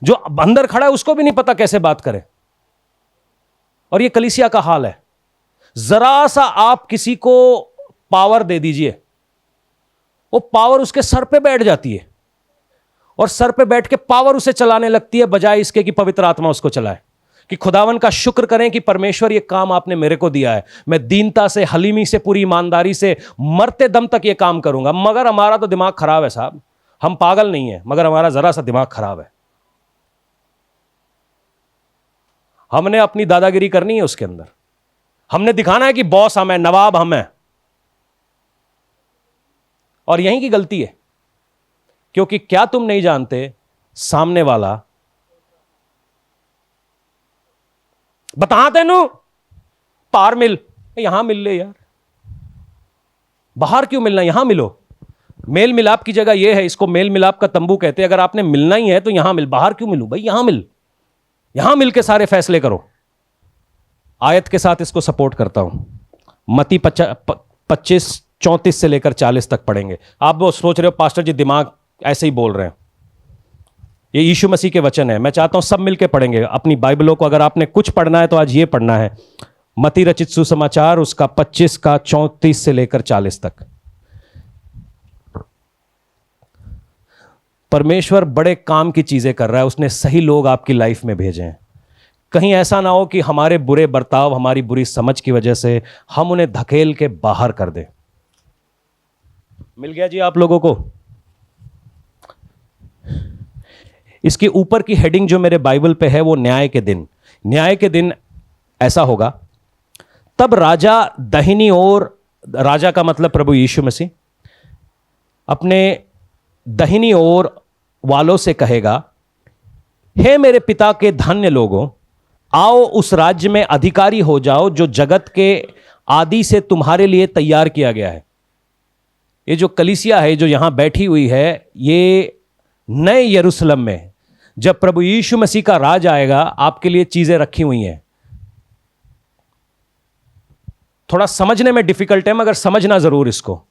जो अंदर खड़ा है उसको भी नहीं पता कैसे बात करें। और ये कलीसिया का हाल है। जरा सा आप किसी को पावर दे दीजिए, वो पावर उसके सर पे बैठ जाती है, और सर पे बैठ के पावर उसे चलाने लगती है, बजाय इसके कि पवित्र आत्मा उसको चलाए। कि खुदावन का शुक्र करें कि परमेश्वर ये काम आपने मेरे को दिया है, मैं दीनता से, हलीमी से, पूरी ईमानदारी से मरते दम तक ये काम करूंगा। मगर हमारा तो दिमाग खराब है साहब, हम पागल नहीं है, मगर हमारा जरा सा दिमाग खराब है। हमने अपनी दादागिरी करनी है उसके अंदर, हमने दिखाना है कि बॉस हम है, नवाब हम है। और यहीं की गलती है, क्योंकि क्या तुम नहीं जानते सामने वाला बता तेनू पार मिल, यहां मिल ले यार, बाहर क्यों मिलना, यहां मिलो। मेल मिलाप की जगह यह है, इसको मेल मिलाप का तंबू कहते हैं। अगर आपने मिलना ही है तो यहां मिल, बाहर क्यों मिलूं भाई, यहां मिल, यहां मिल के सारे फैसले करो। आयत के साथ इसको सपोर्ट करता हूं। मत्ती 25:34 से लेकर 40 तक पढ़ेंगे। आप वो सोच रहे हो पास्टर जी दिमाग ऐसे ही बोल रहे हैं, ये यीशु मसीह के वचन है। मैं चाहता हूं सब मिलके पढ़ेंगे अपनी बाइबलों को। अगर आपने कुछ पढ़ना है तो आज ये पढ़ना है, मत्ती रचित सुसमाचार, उसका 25 का 34 से लेकर 40 तक। परमेश्वर बड़े काम की चीजें कर रहा है, उसने सही लोग आपकी लाइफ में भेजे हैं। कहीं ऐसा ना हो कि हमारे बुरे बर्ताव, हमारी बुरी समझ की वजह से हम उन्हें धकेल के बाहर कर दें। मिल गया जी आप लोगों को? इसके ऊपर की हेडिंग जो मेरे बाइबल पे है वो न्याय के दिन। न्याय के दिन ऐसा होगा, तब राजा दाहिनी ओर, राजा का मतलब प्रभु यीशु मसीह, अपने दाहिनी ओर वालों से कहेगा, हे मेरे पिता के धन्य लोगों, आओ उस राज्य में अधिकारी हो जाओ जो जगत के आदि से तुम्हारे लिए तैयार किया गया है। ये जो कलीसिया है जो यहां बैठी हुई है, ये नए यरूशलेम में जब प्रभु यीशु मसीह का राज आएगा, आपके लिए चीजें रखी हुई हैं। थोड़ा समझने में डिफिकल्ट है, मगर समझना जरूर इसको,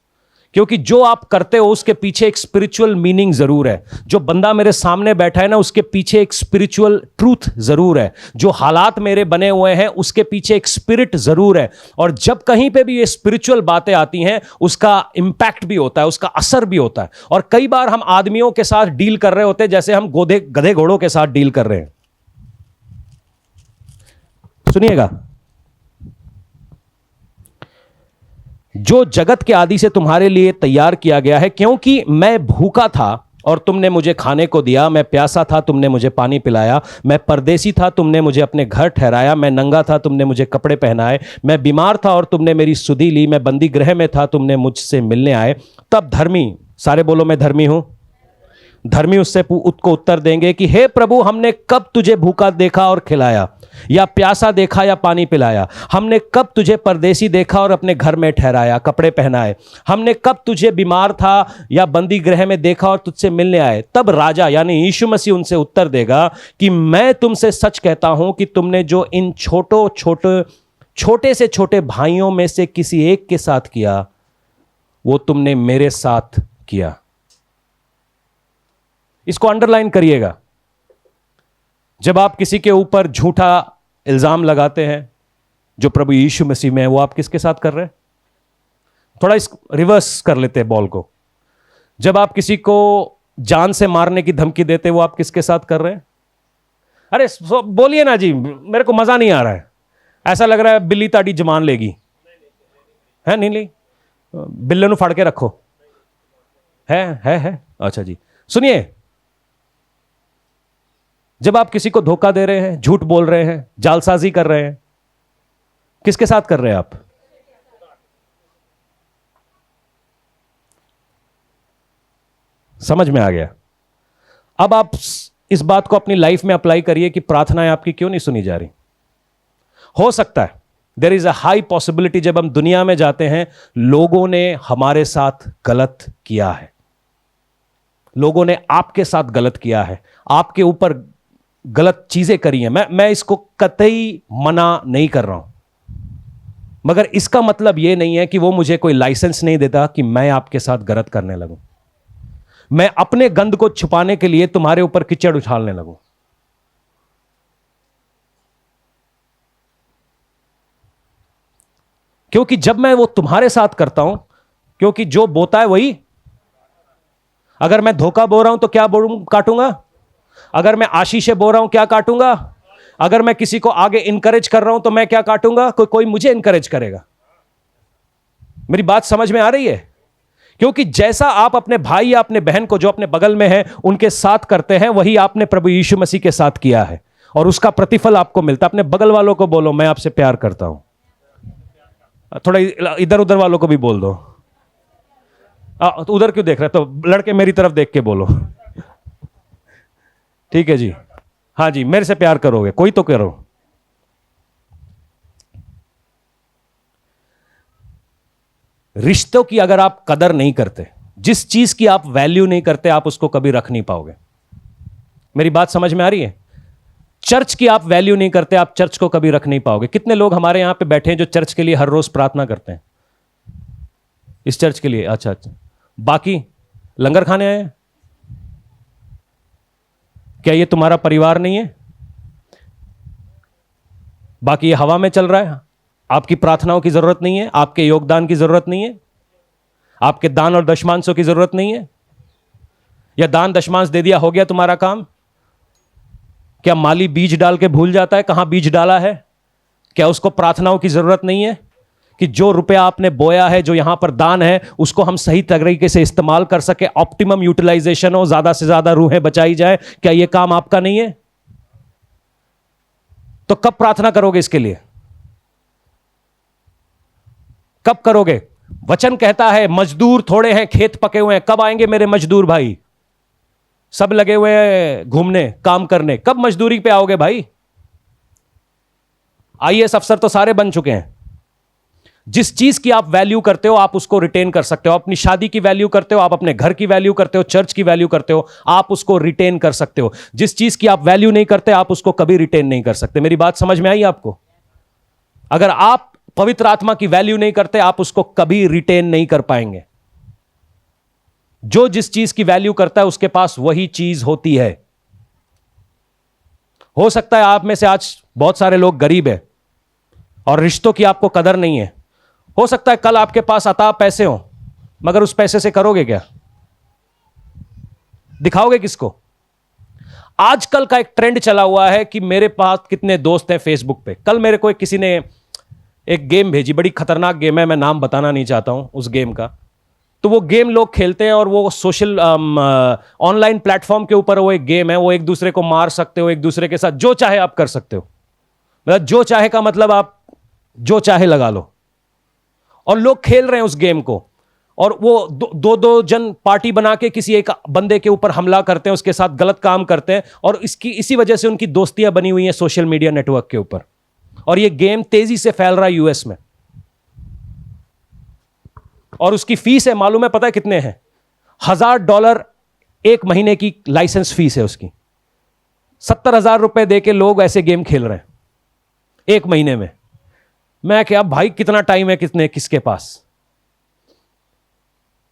क्योंकि जो आप करते हो उसके पीछे एक स्पिरिचुअल मीनिंग जरूर है। जो बंदा मेरे सामने बैठा है ना, उसके पीछे एक स्पिरिचुअल ट्रूथ जरूर है। जो हालात मेरे बने हुए हैं उसके पीछे एक स्पिरिट जरूर है। और जब कहीं पे भी ये स्पिरिचुअल बातें आती हैं, उसका इंपैक्ट भी होता है, उसका असर भी होता है। और कई बार हम आदमियों के साथ डील कर रहे होते हैं जैसे हम गधे घोड़ों के साथ डील कर रहे हैं। सुनिएगा, जो जगत के आदि से तुम्हारे लिए तैयार किया गया है, क्योंकि मैं भूखा था और तुमने मुझे खाने को दिया, मैं प्यासा था तुमने मुझे पानी पिलाया, मैं परदेसी था तुमने मुझे अपने घर ठहराया, मैं नंगा था तुमने मुझे कपड़े पहनाए, मैं बीमार था और तुमने मेरी सुधि ली, मैं बंदी गृह में था तुमने मुझसे मिलने आए। तब धर्मी, सारे बोलो मैं धर्मी हूं, धर्मी उसको उत्तर देंगे कि हे प्रभु, हमने कब तुझे भूखा देखा और खिलाया, या प्यासा देखा या पानी पिलाया? हमने कब तुझे परदेसी देखा और अपने घर में ठहराया, कपड़े पहनाए? हमने कब तुझे बीमार था या बंदी गृह में देखा और तुझसे मिलने आए? तब राजा यानी यीशु मसीह उनसे उत्तर देगा कि मैं तुमसे सच कहता हूं कि तुमने जो इन छोटे से छोटे भाइयों में से किसी एक के साथ किया, वो तुमने मेरे साथ किया। इसको अंडरलाइन करिएगा। जब आप किसी के ऊपर झूठा इल्जाम लगाते हैं जो प्रभु यीशु मसीह में है, वो आप किसके साथ कर रहे हैं? थोड़ा इस रिवर्स कर लेते हैं बॉल को। जब आप किसी को जान से मारने की धमकी देते हैं, वो आप किसके साथ कर रहे हैं? अरे बोलिए ना जी, मेरे को मजा नहीं आ रहा है। ऐसा लग रहा है बिल्ली ताड़ी जमान लेगी। है नहीं ली? बिल्ले नु फाड़ के रखो। है। अच्छा जी, सुनिए, जब आप किसी को धोखा दे रहे हैं, झूठ बोल रहे हैं, जालसाजी कर रहे हैं, किसके साथ कर रहे हैं आप? समझ में आ गया? अब आप इस बात को अपनी लाइफ में अप्लाई करिए कि प्रार्थनाएं आपकी क्यों नहीं सुनी जा रही। हो सकता है there is a high possibility जब हम दुनिया में जाते हैं, लोगों ने हमारे साथ गलत किया है, लोगों ने आपके साथ गलत किया है, आपके ऊपर गलत चीजें करी हैं। मैं इसको कतई मना नहीं कर रहा हूं, मगर इसका मतलब यह नहीं है कि वो मुझे कोई लाइसेंस नहीं देता कि मैं आपके साथ गलत करने लगूं, मैं अपने गंद को छुपाने के लिए तुम्हारे ऊपर कीचड़ उछालने लगूं। क्योंकि जब मैं वो तुम्हारे साथ करता हूं, क्योंकि जो बोता है वही, अगर मैं धोखा बो रहा हूं तो क्या काटूंगा? अगर मैं आशीषें बो रहा हूं क्या काटूंगा? अगर मैं किसी को आगे इनकरेज कर रहा हूं तो मैं क्या काटूंगा? कोई मुझे इनकरेज करेगा। मेरी बात समझ में आ रही है? क्योंकि जैसा आप अपने भाई या अपने बहन को जो अपने बगल में है उनके साथ करते हैं, वही आपने प्रभु यीशु मसीह के साथ किया है और उसका प्रतिफल आपको मिलता है। अपने बगल वालों को बोलो, मैं आपसे प्यार करता हूं। थोड़ा इधर उधर वालों को भी बोल दो। तो उधर क्यों देख रहे? तो लड़के मेरी तरफ देख के बोलो। ठीक है जी, हाँ जी, मेरे से प्यार करोगे, कोई तो करो। रिश्तों की अगर आप कदर नहीं करते, जिस चीज की आप वैल्यू नहीं करते, आप उसको कभी रख नहीं पाओगे। मेरी बात समझ में आ रही है? चर्च की आप वैल्यू नहीं करते, आप चर्च को कभी रख नहीं पाओगे। कितने लोग हमारे यहां पे बैठे हैं जो चर्च के लिए हर रोज प्रार्थना करते हैं, इस चर्च के लिए? अच्छा, बाकी लंगर खाने आए हैं? क्या ये तुम्हारा परिवार नहीं है? बाकी ये हवा में चल रहा है, आपकी प्रार्थनाओं की जरूरत नहीं है, आपके योगदान की जरूरत नहीं है, आपके दान और दशमांशों की जरूरत नहीं है, या दान दशमांश दे दिया, हो गया तुम्हारा काम? क्या माली बीज डाल के भूल जाता है कहां बीज डाला है? क्या उसको प्रार्थनाओं की जरूरत नहीं है कि जो रुपया आपने बोया है, जो यहां पर दान है, उसको हम सही तरीके से इस्तेमाल कर सके, ऑप्टिमम यूटिलाइजेशन हो, ज्यादा से ज्यादा रूहें बचाई जाए? क्या यह काम आपका नहीं है? तो कब प्रार्थना करोगे इसके लिए? कब करोगे? वचन कहता है मजदूर थोड़े हैं, खेत पके हुए हैं, कब आएंगे मेरे मजदूर भाई? सब लगे हुए हैं घूमने, काम करने, कब मजदूरी पे आओगे भाई? आईएएस अफसर तो सारे बन चुके हैं। जिस चीज की आप वैल्यू करते हो आप उसको रिटेन कर सकते हो। अपनी शादी की वैल्यू करते हो, आप अपने घर की वैल्यू करते हो, चर्च की वैल्यू करते हो, आप उसको रिटेन कर सकते हो। जिस चीज की आप वैल्यू नहीं करते, आप उसको कभी रिटेन नहीं कर सकते। मेरी बात समझ में आई आपको? अगर आप पवित्र आत्मा की वैल्यू नहीं करते, आप उसको कभी रिटेन नहीं कर पाएंगे। जो जिस चीज की वैल्यू करता है उसके पास वही चीज होती है। हो सकता है आप में से आज बहुत सारे लोग गरीब हैं और रिश्तों की आपको कदर नहीं है। हो सकता है कल आपके पास अता पैसे हो, मगर उस पैसे से करोगे क्या? दिखाओगे किसको? आजकल का एक ट्रेंड चला हुआ है कि मेरे पास कितने दोस्त हैं फेसबुक पे। कल मेरे को किसी ने एक गेम भेजी, बड़ी खतरनाक गेम है, मैं नाम बताना नहीं चाहता हूं उस गेम का। तो वो गेम लोग खेलते हैं और वो सोशल ऑनलाइन प्लेटफॉर्म के ऊपर वो एक गेम है, वो एक दूसरे को मार सकते हो, एक दूसरे के साथ जो चाहे आप कर सकते हो। मतलब जो चाहे का मतलब आप जो चाहे लगा लो, और लोग खेल रहे हैं उस गेम को। और वो दो जन पार्टी बना के किसी एक बंदे के ऊपर हमला करते हैं, उसके साथ गलत काम करते हैं, और इसी वजह से उनकी दोस्तियां बनी हुई हैं सोशल मीडिया नेटवर्क के ऊपर। और ये गेम तेजी से फैल रहा है यूएस में, और उसकी फीस है, मालूम है पता है कितने हैं? $1000 एक महीने की लाइसेंस फीस है उसकी। 70,000 रुपए दे के लोग ऐसे गेम खेल रहे हैं एक महीने में। मैं क्या भाई, कितना टाइम है किसके पास?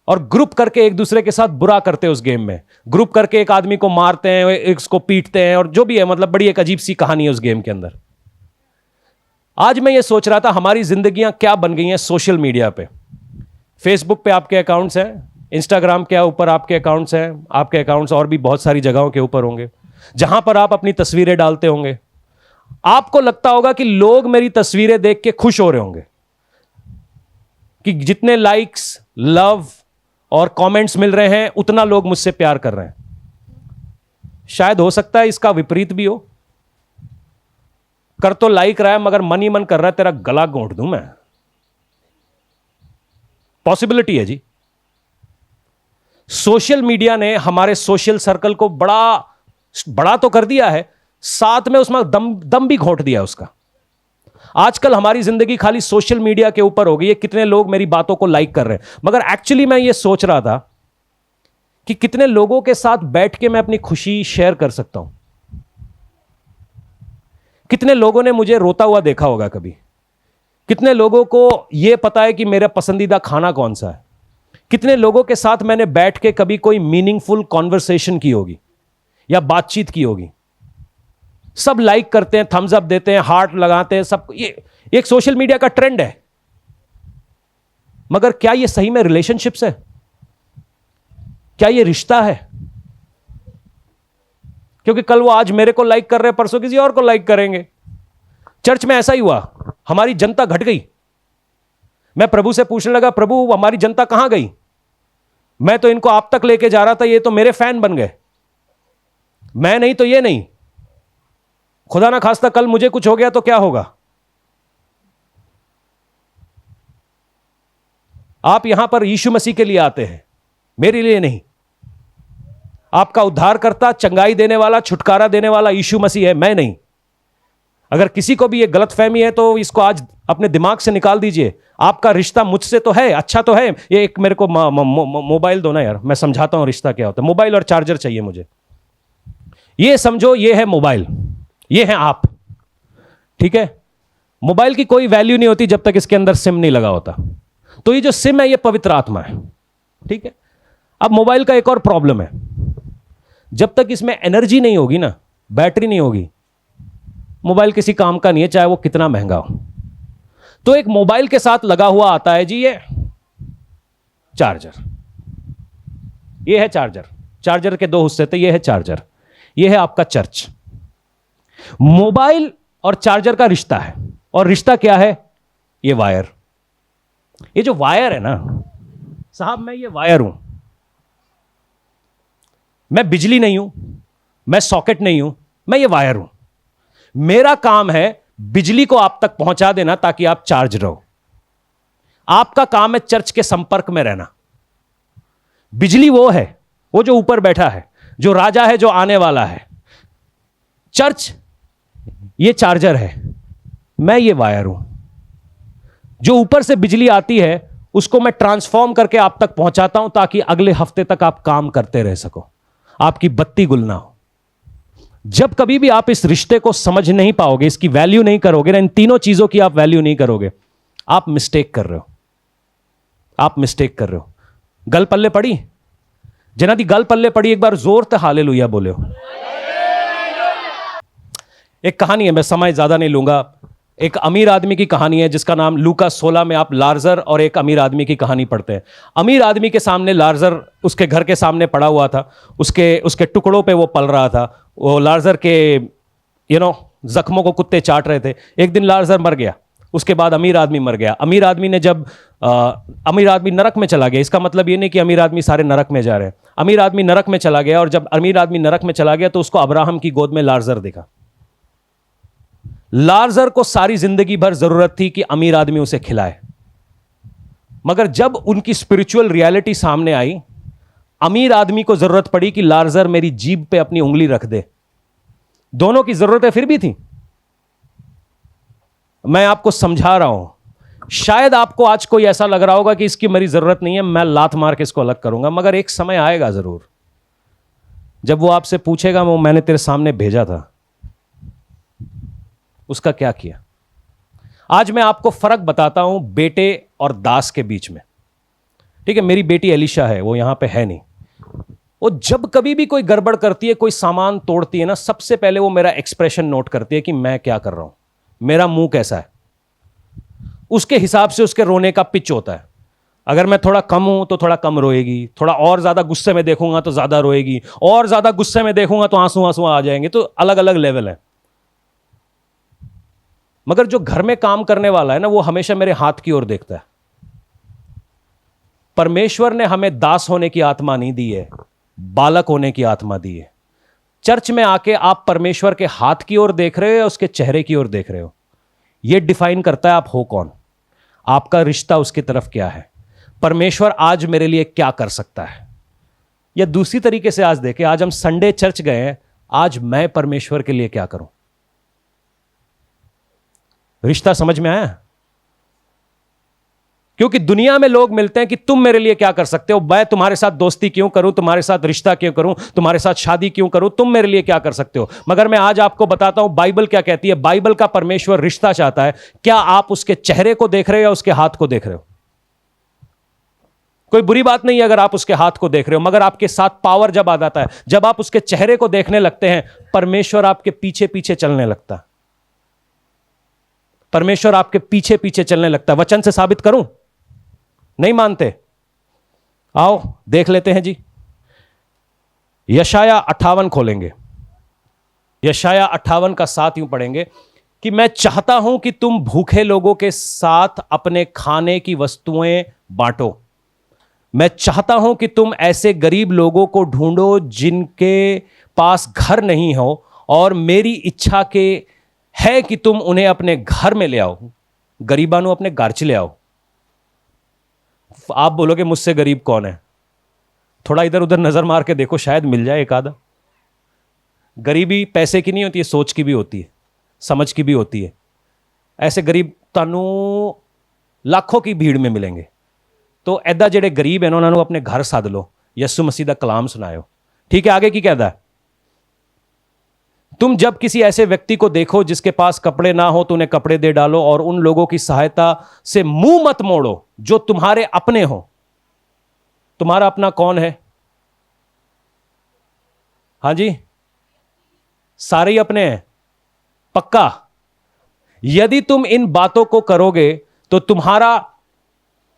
और ग्रुप करके एक दूसरे के साथ बुरा करते हैं उस गेम में, ग्रुप करके एक आदमी को मारते हैं, एक उसको पीटते हैं, और जो भी है, मतलब बड़ी एक अजीब सी कहानी है उस गेम के अंदर। आज मैं ये सोच रहा था हमारी जिंदगियां क्या बन गई हैं सोशल मीडिया पे। फेसबुक पे आपके अकाउंट्स हैं, इंस्टाग्राम के ऊपर आपके अकाउंट्स हैं, आपके अकाउंट्स और भी बहुत सारी जगहों के ऊपर होंगे जहां पर आप अपनी तस्वीरें डालते होंगे। आपको लगता होगा कि लोग मेरी तस्वीरें देख के खुश हो रहे होंगे कि जितने लाइक्स, लव और कमेंट्स मिल रहे हैं उतना लोग मुझसे प्यार कर रहे हैं। शायद हो सकता है इसका विपरीत भी हो। कर तो लाइक रहा है मगर मन ही मन कर रहा है तेरा गला घोंट दूं मैं। पॉसिबिलिटी है जी। सोशल मीडिया ने हमारे सोशल सर्कल को बड़ा तो कर दिया है, साथ में उसमें दम भी घोंट दिया उसका। आजकल हमारी जिंदगी खाली सोशल मीडिया के ऊपर हो गई है, कितने लोग मेरी बातों को लाइक कर रहे हैं। मगर एक्चुअली मैं ये सोच रहा था कि कितने लोगों के साथ बैठ के मैं अपनी खुशी शेयर कर सकता हूं। कितने लोगों ने मुझे रोता हुआ देखा होगा कभी? कितने लोगों को यह पता है कि मेरा पसंदीदा खाना कौन सा है? कितने लोगों के साथ मैंने बैठ के कभी कोई मीनिंगफुल कॉन्वर्सेशन की होगी या बातचीत की होगी? सब लाइक करते हैं, थम्स अप देते हैं, हार्ट लगाते हैं, सब। ये एक सोशल मीडिया का ट्रेंड है। मगर क्या ये सही में रिलेशनशिप्स है? क्या ये रिश्ता है? क्योंकि कल वो आज मेरे को लाइक कर रहे हैं, परसों किसी और को लाइक करेंगे। चर्च में ऐसा ही हुआ, हमारी जनता घट गई। मैं प्रभु से पूछने लगा, प्रभु हमारी जनता कहां गई? मैं तो इनको आप तक लेके जा रहा था, ये तो मेरे फैन बन गए। मैं नहीं तो ये नहीं। खुदा ना खास्ता कल मुझे कुछ हो गया तो क्या होगा? आप यहां पर यीशु मसीह के लिए आते हैं, मेरे लिए नहीं। आपका उद्धारकर्ता, चंगाई देने वाला, छुटकारा देने वाला यीशु मसीह है, मैं नहीं। अगर किसी को भी ये गलतफहमी है तो इसको आज अपने दिमाग से निकाल दीजिए। आपका रिश्ता मुझसे तो है, अच्छा तो है। ये एक मेरे को मोबाइल दो ना यार, मैं समझाता हूं रिश्ता क्या होता है। मोबाइल और चार्जर चाहिए मुझे। ये समझो, ये है मोबाइल, ये है आप, ठीक है? मोबाइल की कोई वैल्यू नहीं होती जब तक इसके अंदर सिम नहीं लगा होता। तो ये जो सिम है ये पवित्र आत्मा है, ठीक है? अब मोबाइल का एक और प्रॉब्लम है, जब तक इसमें एनर्जी नहीं होगी ना, बैटरी नहीं होगी, मोबाइल किसी काम का नहीं है, चाहे वो कितना महंगा हो। तो एक मोबाइल के साथ लगा हुआ आता है जी ये चार्जर। ये है चार्जर। चार्जर के 2 हिस्से थे, ये है चार्जर, ये है आपका चर्च। मोबाइल और चार्जर का रिश्ता है, और रिश्ता क्या है? ये वायर। ये जो वायर है ना साहब, मैं ये वायर हूं। मैं बिजली नहीं हूं, मैं सॉकेट नहीं हूं, मैं ये वायर हूं। मेरा काम है बिजली को आप तक पहुंचा देना ताकि आप चार्ज रहो। आपका काम है चर्च के संपर्क में रहना। बिजली वो है, वो जो ऊपर बैठा है, जो राजा है, जो आने वाला है। चर्च ये चार्जर है, मैं ये वायर हूं। जो ऊपर से बिजली आती है उसको मैं ट्रांसफॉर्म करके आप तक पहुंचाता हूं ताकि अगले हफ्ते तक आप काम करते रह सको, आपकी बत्ती गुल ना हो। जब कभी भी आप इस रिश्ते को समझ नहीं पाओगे, इसकी वैल्यू नहीं करोगे ना, इन तीनों चीजों की आप वैल्यू नहीं करोगे, आप मिस्टेक कर रहे हो। आप मिस्टेक कर रहे हो। गल पल्ले पड़ी जना दी, गल पल्ले पड़ी। एक बार जोर से हालेलुया बोले हो। एक कहानी है, मैं समय ज्यादा नहीं लूंगा। एक अमीर आदमी की कहानी है जिसका नाम लूका 16 में आप लाजर और एक अमीर आदमी की कहानी पढ़ते हैं। अमीर आदमी के सामने लाजर उसके घर के सामने पड़ा हुआ था, उसके टुकड़ों पे वो पल रहा था। वो लाजर के जख्मों को कुत्ते चाट रहे थे। एक दिन लाजर मर गया, उसके बाद अमीर आदमी मर गया। अमीर आदमी ने जब अमीर आदमी नरक में चला गया। इसका मतलब ये नहीं कि अमीर आदमी सारे नरक में जा रहे हैं। अमीर आदमी नरक में चला गया, और जब अमीर आदमी नरक में चला गया तो उसको अब्राहम की गोद में लाजर दिखा। लाजर को सारी जिंदगी भर जरूरत थी कि अमीर आदमी उसे खिलाए। मगर जब उनकी स्पिरिचुअल रियलिटी सामने आई, अमीर आदमी को जरूरत पड़ी कि लार्जर मेरी जीभ पे अपनी उंगली रख दे। दोनों की जरूरतें फिर भी थी। मैं आपको समझा रहा हूं। शायद आपको आज कोई ऐसा लग रहा होगा कि इसकी मेरी जरूरत नहीं है, मैं लात मार के इसको अलग करूंगा, मगर एक समय आएगा जरूर जब वो आपसे पूछेगा वो मैंने तेरे सामने भेजा था, उसका क्या किया। आज मैं आपको फर्क बताता हूं बेटे और दास के बीच में। ठीक है, मेरी बेटी एलिशा है, वो यहां पे है नहीं। वो जब कभी भी कोई गड़बड़ करती है, कोई सामान तोड़ती है ना, सबसे पहले वो मेरा एक्सप्रेशन नोट करती है कि मैं क्या कर रहा हूं, मेरा मुंह कैसा है। उसके हिसाब से उसके रोने का पिच होता है। अगर मैं थोड़ा कम हूं तो थोड़ा कम रोएगी, थोड़ा और ज्यादा गुस्से में देखूंगा तो ज्यादा रोएगी, और ज्यादा गुस्से में देखूंगा तो आंसू आंसू आ जाएंगे। तो अलग अलग लेवल है। मगर जो घर में काम करने वाला है ना, वो हमेशा मेरे हाथ की ओर देखता है। परमेश्वर ने हमें दास होने की आत्मा नहीं दी है, बालक होने की आत्मा दी है। चर्च में आके आप परमेश्वर के हाथ की ओर देख रहे हो या उसके चेहरे की ओर देख रहे हो, यह डिफाइन करता है आप हो कौन, आपका रिश्ता उसकी तरफ क्या है। परमेश्वर आज मेरे लिए क्या कर सकता है। या दूसरी तरीके से आज देखें, आज हम संडे चर्च गए हैं, आज मैं परमेश्वर के लिए क्या करूं। रिश्ता समझ में आया? क्योंकि दुनिया में लोग मिलते हैं कि तुम मेरे लिए क्या कर सकते हो, मैं तुम्हारे साथ दोस्ती क्यों करूं, तुम्हारे साथ रिश्ता क्यों करूं, तुम्हारे साथ शादी क्यों करूं, तुम मेरे लिए क्या कर सकते हो। मगर मैं आज आपको बताता हूं बाइबल क्या कहती है। बाइबल का परमेश्वर रिश्ता चाहता है। क्या आप उसके चेहरे को देख रहे हो या उसके हाथ को देख रहे हो? कोई बुरी बात नहीं है अगर आप उसके हाथ को देख रहे हो, मगर आपके साथ पावर जब आ जाता है, जब आप उसके चेहरे को देखने लगते हैं, परमेश्वर आपके पीछे पीछे चलने लगता है। परमेश्वर आपके पीछे पीछे चलने लगता है। वचन से साबित करूं? नहीं मानते? आओ देख लेते हैं जी। यशाया 58 खोलेंगे। यशाया 58 का 7 यूं पढ़ेंगे कि मैं चाहता हूं कि तुम भूखे लोगों के साथ अपने खाने की वस्तुएं बांटो। मैं चाहता हूं कि तुम ऐसे गरीब लोगों को ढूंढो जिनके पास घर नहीं हो, और मेरी इच्छा के है कि तुम उन्हें अपने घर में ले आओ। गरीबानू अपने घर च ले आओ। आप बोलोगे मुझसे गरीब कौन है? थोड़ा इधर उधर नजर मार के देखो, शायद मिल जाए एक आधा। गरीबी पैसे की नहीं होती है, सोच की भी होती है, समझ की भी होती है। ऐसे गरीब तानू लाखों की भीड़ में मिलेंगे। तो ऐदा जेडे गरीब है ना, उन्होंने अपने घर सद लो, यस्सु मसीह दा कलाम सुनायो। ठीक है, आगे की कहता है? तुम जब किसी ऐसे व्यक्ति को देखो जिसके पास कपड़े ना हो तो उन्हें कपड़े दे डालो, और उन लोगों की सहायता से मुंह मत मोड़ो जो तुम्हारे अपने हो। तुम्हारा अपना कौन है? हां जी, सारे ही अपने हैं, पक्का। यदि तुम इन बातों को करोगे तो तुम्हारा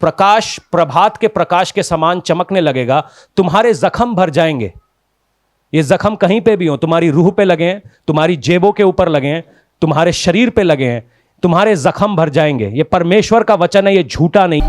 प्रकाश प्रभात के प्रकाश के समान चमकने लगेगा। तुम्हारे जख्म भर जाएंगे। ये जख्म कहीं पे भी हो, तुम्हारी रूह पे लगे हैं, तुम्हारी जेबों के ऊपर लगे हैं, तुम्हारे शरीर पे लगे हैं, तुम्हारे जख्म भर जाएंगे। ये परमेश्वर का वचन है, ये झूठा नहीं।